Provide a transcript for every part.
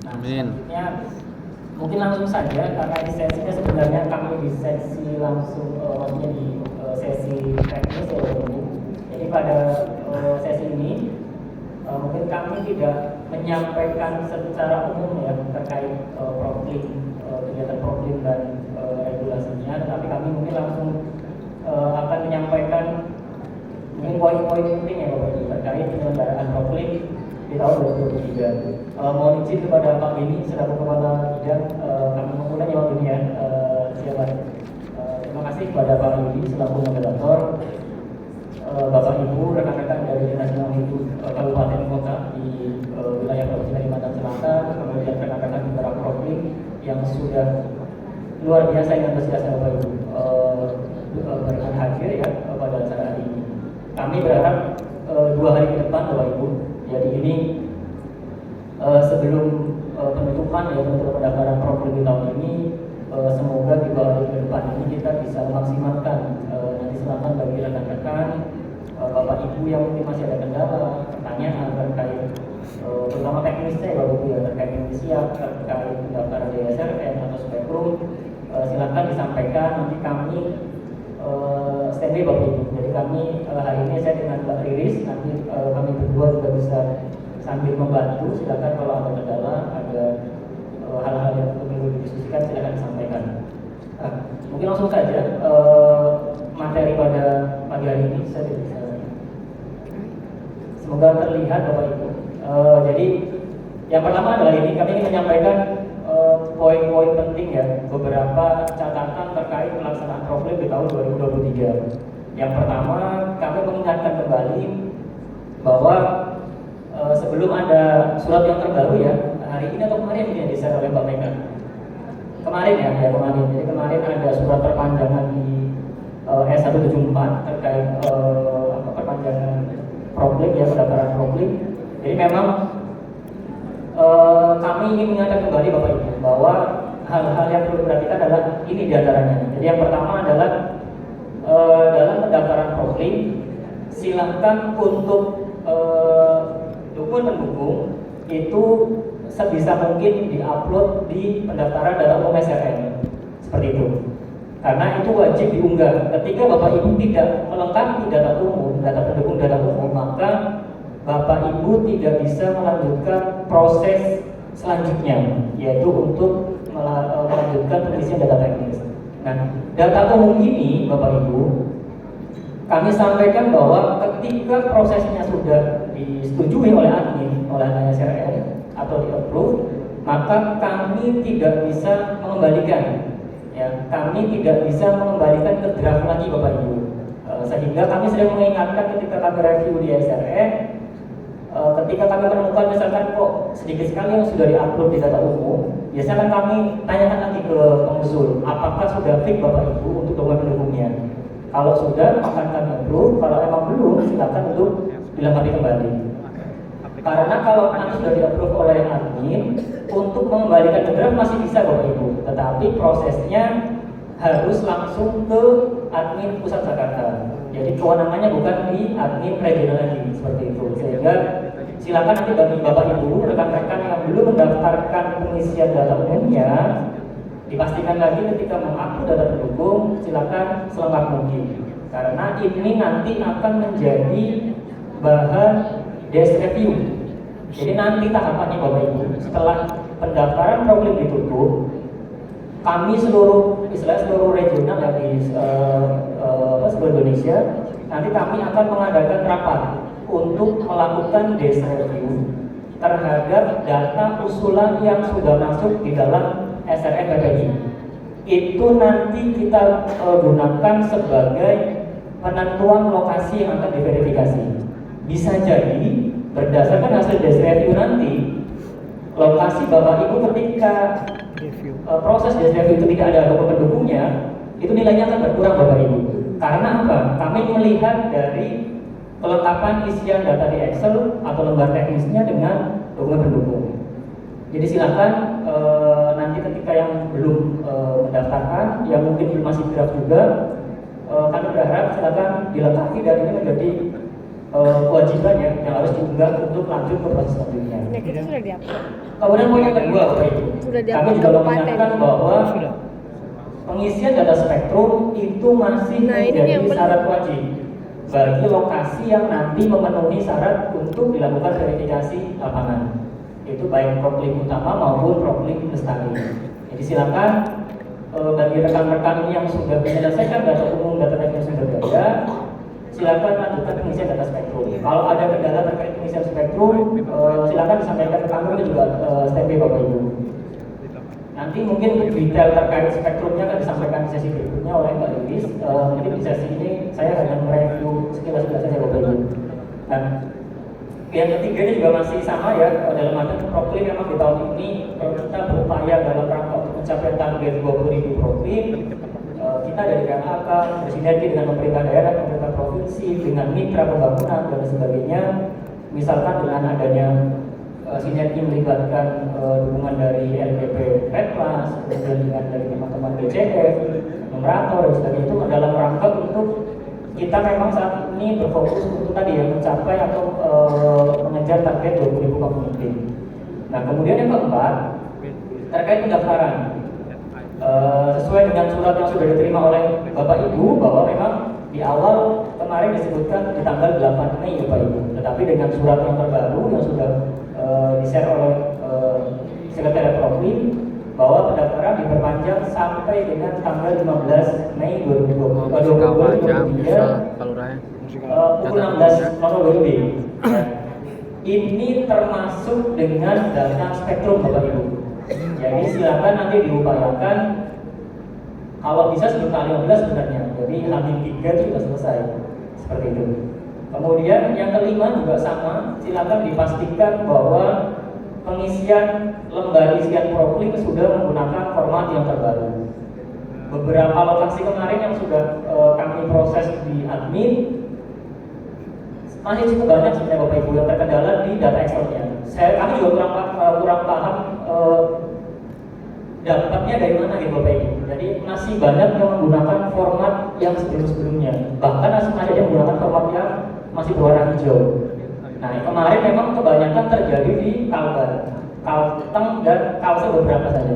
Nah, Amin. selanjutnya mungkin langsung saja karena di sesinya sebenarnya kami di sesi langsung maksudnya di sesi teknis ya umum. Jadi pada sesi ini mungkin kami tidak menyampaikan secara umum ya terkait kegiatan proklim dan regulasinya, tetapi kami mungkin langsung akan menyampaikan mungkin poin-poin penting ya Bapak Ibu terkait penyelenggaraan proklim di tahun 2023. Mohon izin kepada Pak Beni selaku Kepala Bidang, kami memulai ya Pak Beni ya. Siapa? Terima kasih kepada Pak Yudi selaku moderator, Bapak Ibu, rekan-rekan dari Dinas Lingkungan Hidup Kabupaten Kota di wilayah Provinsi Kalimantan Selatan, kemudian rekan-rekan mitra proklim yang sudah luar biasa yang antusiasnya Bapak Ibu berkenan hadir ya pada acara hari ini. Kami berharap 2 hari ke depan Bapak Ibu. Jadi ini sebelum penutupan ya untuk pendaftaran proklim di tahun ini, semoga di 2 hari ke depan ini kita bisa memaksimalkan nanti selamat bagi rekan-rekan Bapak Ibu yang mungkin masih ada kendala, pertanyaan terkait terutama teknisnya ya Bapak Ibu ya, terkait siap terkait pendaftaran DSRN atau spektrum, silakan disampaikan, nanti kami standby Bapak Ibu. Jadi kami hari ini saya dengan Mbak Riris, nanti kami berdua juga bisa sambil membantu. Silakan kalau ada kendala, ada hal-hal yang perlu didiskusikan, silakan disampaikan. Mungkin langsung saja materi pada pagi hari ini saya bisa. Semoga terlihat Bapak Ibu. Jadi yang pertama adalah ini kami ingin menyampaikan poin-poin penting ya, beberapa catatan terkait pelaksanaan proklim di tahun 2023. Yang pertama, kami mengingatkan kembali bahwa sebelum ada surat yang terbaru ya, hari ini atau kemarin yang di-share oleh Mbak Mega. Kemarin ya kemarin. Jadi kemarin ada surat perpanjangan di S174 terkait perpanjangan proklim ya, pendaftaran proklim. Jadi memang kami ingin mengingatkan kembali Bapak Ibu bahwa hal-hal yang perlu diperhatikan adalah ini diantaranya. Jadi yang pertama adalah dalam pendaftaran proklim silakan untuk dokumen pendukung itu sebisa mungkin diupload di pendaftaran data umum SRN seperti itu. Karena itu wajib diunggah. Ketika Bapak Ibu tidak melengkapi data umum, data pendukung data umum, maka Bapak Ibu tidak bisa melanjutkan proses selanjutnya, yaitu untuk melanjutkan pengisian data teknis. Nah, data umum ini Bapak Ibu, kami sampaikan bahwa ketika prosesnya sudah disetujui oleh admin, oleh SRN atau di-approve, maka kami tidak bisa mengembalikan. Ya, kami tidak bisa mengembalikan ke draft lagi Bapak Ibu. Sehingga kami sering mengingatkan ketika kami review di SRN, ketika kami menemukan misalkan kok sedikit sekali yang sudah di-upload di data umum, biasanya kan kami tanyakan lagi ke pengusul, apakah sudah fix Bapak Ibu untuk dokumen pendukungnya. Kalau sudah, akan kami approve. Kalau memang belum, silakan untuk dilengkapi kembali. Karena kalau nanti sudah di-approve oleh admin, untuk mengembalikan ke draft masih bisa Bapak Ibu, tetapi prosesnya harus langsung ke admin pusat Jakarta. Jadi kewenangannya bukan di admin regional lagi seperti itu. Sehingga silakan nanti bagi Bapak Ibu, rekan-rekan yang belum mendaftarkan pengisian data umumnya, dipastikan lagi ketika mengupload data pendukung, silakan selengkap mungkin. Karena ini nanti akan menjadi bahan desk review. Jadi nanti tahapannya Bapak Ibu, setelah pendaftaran proklim ditutup, kami seluruh regional yang di seluruh Indonesia, nanti kami akan mengadakan rapat untuk melakukan desk review terhadap data usulan yang sudah masuk di dalam SRN PPI. Itu nanti kita gunakan sebagai penentuan lokasi yang akan diverifikasi. Bisa jadi berdasarkan hasil desk review nanti, lokasi Bapak Ibu ketika proses desk review itu tidak ada dokumen pendukungnya, itu nilainya akan berkurang Bapak Ibu. Karena apa? Kami melihat dari kelengkapan isian data di Excel atau lembar teknisnya dengan dokumen pendukung. Jadi silakan nanti ketika yang belum mendaftarkan, yang mungkin belum masih draft juga, kami berharap silakan dilengkapi dan ini menjadi kewajibannya yang harus diunggah untuk lanjut ke proses selanjutnya. Ya, kita sudah diupload. Kemudian poin yang kedua, Bapak Ibu, Sudah kami diupload juga kabupaten. mengingatkan bahwa pengisian data spektrum itu masih Nah, ini menjadi yang syarat wajib bagi lokasi yang nanti memenuhi syarat untuk dilakukan verifikasi lapangan. Itu baik Proklim utama maupun Proklim lestari. Jadi silakan bagi rekan-rekan yang sudah menyelesaikan data umum data teknis yang berbeda, silakan lanjutkan pengisian data spektrum. Kalau ada kendala terkait pengisian spektrum, silakan disampaikan ke kami, itu juga standby Bapak Ibu. Nanti mungkin detail terkait spektrumnya akan disampaikan di sesi berikutnya oleh Mbak Iris. Jadi di sesi ini saya hanya mereview sekilas-sekilas saja Bapak Ibu. Dan yang ketiga ini juga masih sama ya, dalam arti Proklim memang di tahun ini kita berupaya dalam rangka untuk mencapai target 20.000 Proklim. Kita dari KLHK bersinergi dengan pemerintah daerah, pemerintah provinsi, dengan mitra pembangunan dan sebagainya. Misalkan dengan adanya sinergi melibatkan dukungan dari LPP Red Plus, kemudian dengan dari teman-teman BCF, Numerator dan sebagainya, itu dalam rangka untuk kita memang saat ini berfokus untuk tadi ya mencapai atau mengejar target 20.000 pemimpin. Nah kemudian yang keempat terkait pendaftaran. Sesuai dengan surat yang sudah diterima oleh Bapak Ibu bahwa memang di awal kemarin disebutkan di tanggal 8 Mei Bapak Ibu, tetapi dengan surat yang terbaru yang sudah di-share oleh Sekretariat Proklim bahwa pendaftaran diperpanjang sampai dengan tanggal 15 Mei 2023 pukul 16.00 WIB. Ini termasuk dengan data spektrum Bapak Ibu. Jadi silakan nanti diupayakan kalau bisa sebelum tanggal 15 sebenarnya. Jadi H-3 itu sudah selesai. Seperti itu. Kemudian yang kelima juga sama, silakan dipastikan bahwa pengisian lembar isian Proklim sudah menggunakan format yang terbaru. Beberapa lokasi kemarin yang sudah kami proses di admin masih cukup banyak sebenarnya Bapak Ibu yang terkendala di data Excel-nya. Kami juga kurang paham dapatnya dari mana gitu Bapak Ibu. Jadi masih banyak yang menggunakan format yang sebelum-sebelumnya. Bahkan masih ada yang menggunakan format yang masih berwarna hijau. Nah kemarin memang kebanyakan terjadi di Kalbar, Kalteng dan Kalsel beberapa saja.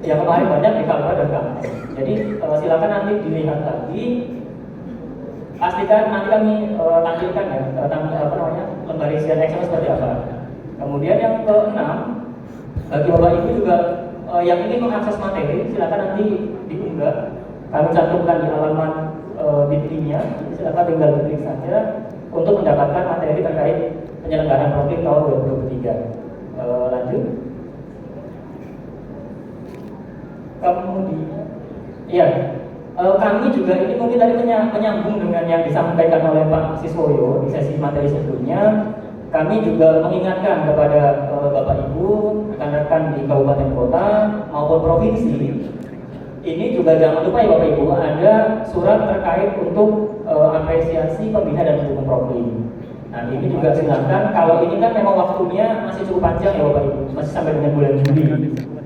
Yang kemarin banyak di Kalbar dan Kalteng. Jadi silakan nanti dilihat lagi. Pastikan nanti kami tampilkan ya lembar isian Excel seperti apa. Kemudian yang keenam, bagi Bapak Ibu juga yang ingin mengakses materi, silakan nanti diunggah. Kami cantumkan di halaman bit.ly-nya, silakan tinggal klik saja untuk mendapatkan materi terkait penyelenggaraan Proklim tahun 2023. Lanjut. Kemudian, ya, kami juga ini mungkin tadi menyambung dengan yang disampaikan oleh Pak Siswoyo di sesi materi sebelumnya. Kami juga mengingatkan kepada Bapak Ibu, rekan-rekan di kabupaten kota maupun provinsi, ini juga jangan lupa ya Bapak Ibu, ada surat terkait untuk apresiasi pembina dan pendukung Proklim. Nah ini juga silakan, kalau ini kan memang waktunya masih cukup panjang ya Bapak Ibu, masih sampai dengan bulan Juli.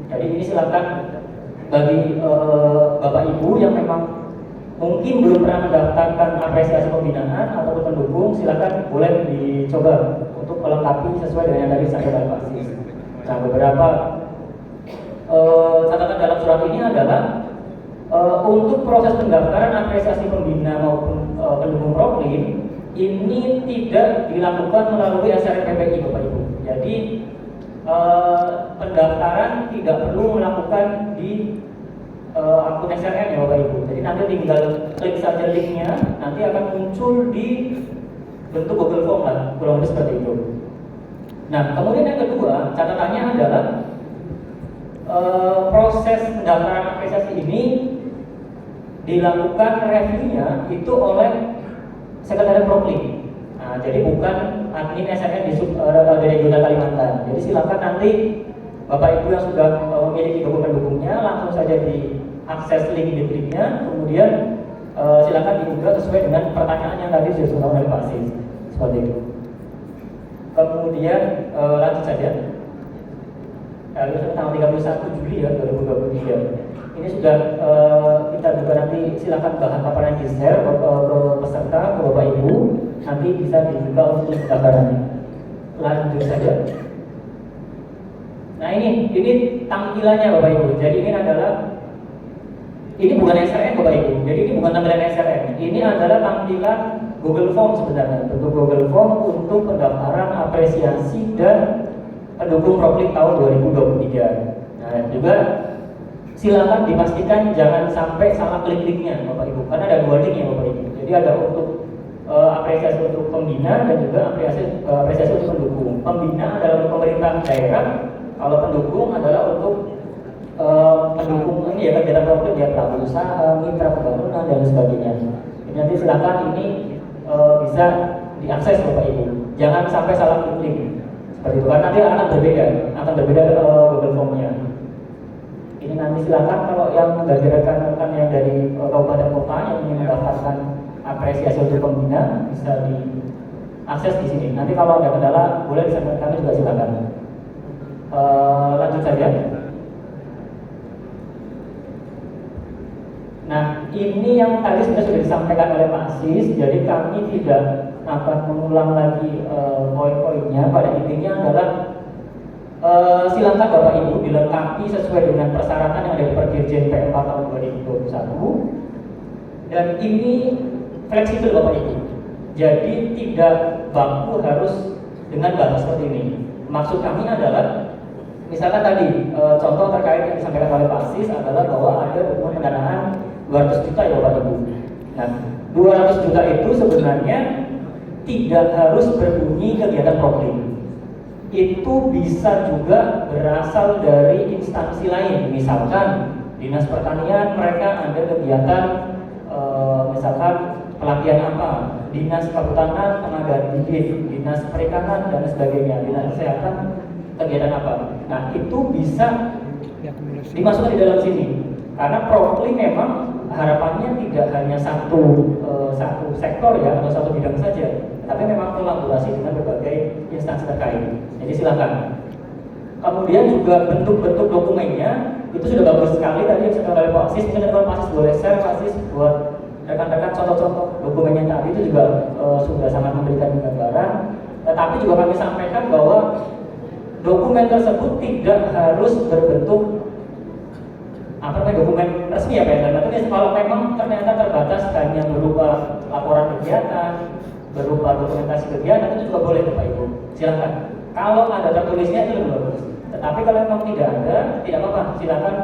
Jadi ini silakan bagi Bapak Ibu yang memang mungkin belum pernah mendaftarkan apresiasi pembinaan ataupun pendukung, silakan boleh dicoba untuk melengkapi sesuai dengan yang tadi saya evaluasi. Nah beberapa catatan dalam surat ini adalah untuk proses pendaftaran apresiasi pembina maupun pendukung Proklim ini tidak dilakukan melalui SRPPI Bapak Ibu. Jadi pendaftaran tidak perlu melakukan di akun SRN ya Bapak Ibu. Jadi nanti tinggal klik saja linknya, nanti akan muncul di bentuk Google Form lah, kurang lebih seperti itu. Nah kemudian yang kedua catatannya adalah proses pendaftaran apresiasi ini dilakukan reviewnya itu oleh Sekretariat Proklim. Nah, jadi bukan admin SRN di Regional Kalimantan. Jadi silakan nanti Bapak Ibu yang sudah memiliki dokumen pendukungnya langsung saja diakses link di linknya, kemudian silakan diunggah sesuai dengan pertanyaan yang tadi sudah disampaikan oleh Pak Sis. Seperti itu. Kemudian lanjut saja. Lalu tanggal 31 Juli ya 2023. Ini sudah kita juga nanti silakan bahan paparan di share ke peserta, ke Bapak Ibu. nanti bisa dibuka untuk pendaftarannya. Lanjut saja. Nah ini tampilannya Bapak Ibu. Jadi ini bukan SRM Bapak Ibu. Jadi ini bukan tampilan SRM. Ini adalah tampilan Google Form sebenarnya. Bentuk Google Form untuk pendaftaran apresiasi dan pendukung Proklim tahun 2023. Nah juga silakan dipastikan jangan sampai salah klik linknya Bapak Ibu, karena ada 2 link ya Bapak Ibu. Jadi ada untuk apresiasi untuk pembina dan juga apresiasi untuk pendukung. Pembina adalah untuk pemerintah daerah, kalau pendukung adalah untuk pendukung ini ya kegiatan Proklim ya, pelaku usaha, mitra pembangunan dan sebagainya. Jadi nanti silakan ini bisa diakses Bapak Ibu. Jangan sampai salah klik link. Seperti itu kan nanti akan berbeda Google Form-nya. Ini nanti silakan kalau yang dari rekan-rekan yang dari kabupaten kota yang ingin mendapatkan apresiasi untuk pembina bisa diakses di sini. Nanti kalau ada kendala boleh disampaikan kami juga silakan. Lanjut saja. Nah ini yang tadi sudah disampaikan oleh Pak Sis. Jadi kami tidak akan mengulang lagi poin-poinnya. Pada intinya adalah silakan Bapak Ibu dilengkapi sesuai dengan persyaratan yang ada di Perdirjen P4 tahun 2021. Dan ini fleksibel Bapak Ibu. Jadi tidak baku harus dengan batas seperti ini. Maksud kami adalah misalkan tadi contoh terkait yang disampaikan oleh Pak Sis adalah bahwa ada dokumen pendanaan 200 juta ya Bapak Ibu. Nah 200 juta itu sebenarnya tidak harus berbunyi kegiatan Proklim. Itu bisa juga berasal dari instansi lain, misalkan Dinas Pertanian mereka ada kegiatan misalkan pelatihan apa, Dinas Kehutanan pengadaan bibit, Dinas Perikanan dan sebagainya, Dinas Kesehatan kegiatan apa. Nah itu bisa dimasukkan di dalam sini karena Proklim memang harapannya tidak hanya satu sektor ya atau satu bidang saja, tapi memang kolaborasi dengan berbagai instansi terkait. Jadi silakan. Kemudian juga bentuk-bentuk dokumennya itu sudah bagus sekali tadi yang disampaikan oleh Pak Sis. Mungkin kalau Pak Sis boleh share Pak Sis buat rekan-rekan contoh-contoh dokumennya tadi itu juga sudah sangat memberikan gambaran. Tetapi juga kami sampaikan bahwa dokumen tersebut tidak harus berbentuk dokumen resmi ya Pak. Tapi kalau memang ternyata terbatas hanya berupa laporan kegiatan, berupa dokumentasi kegiatan itu juga boleh Bapak Ibu. Silakan. Kalau ada tertulisnya itu lebih bagus. Tetapi kalau memang tidak ada, tidak apa-apa. Silakan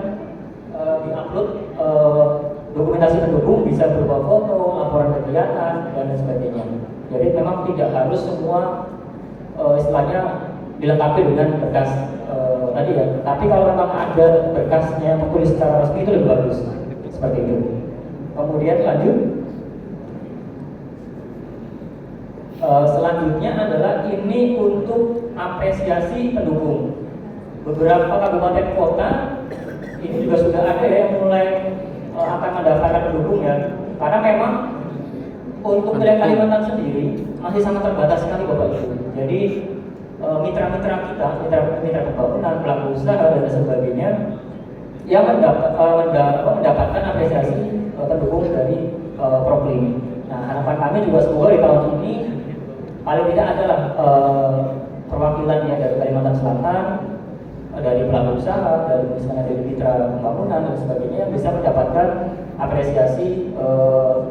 diupload dokumentasi pendukung bisa berupa foto, laporan kegiatan dan sebagainya. Jadi memang tidak harus semua istilahnya dilengkapi dengan berkas tadi ya. Tapi kalau memang ada berkasnya tertulis secara resmi itu lebih bagus. Seperti itu. Kemudian lanjut. Selanjutnya adalah ini untuk apresiasi pendukung. Beberapa kabupaten kota ini juga sudah ada ya yang mulai akan mendaftarkan pendukung ya. Karena memang untuk wilayah Kalimantan sendiri masih sangat terbatas sekali Bapak Ibu. Jadi mitra-mitra kita, mitra pembangunan, pelaku usaha dan sebagainya yang mendapatkan apresiasi pendukung dari Proklim. Nah harapan kami juga semoga di tahun ini paling tidak adalah perwakilan ya dari Kalimantan Selatan, dari pelaku usaha, dari misalnya dari mitra pembangunan dan sebagainya yang bisa mendapatkan apresiasi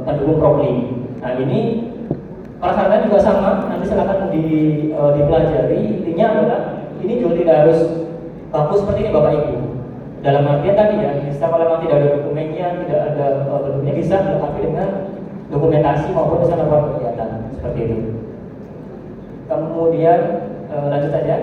pendukung Proklim. Nah ini persyaratan juga sama, nanti silakan dipelajari. Intinya adalah ini juga tidak harus baku seperti ini Bapak Ibu. Dalam artian tadi ya, bisa kalau memang tidak ada dokumennya, tidak ada bentuknya bisa dilengkapi dengan dokumentasi maupun misalnya laporan kegiatan seperti itu. Kemudian lanjut saja.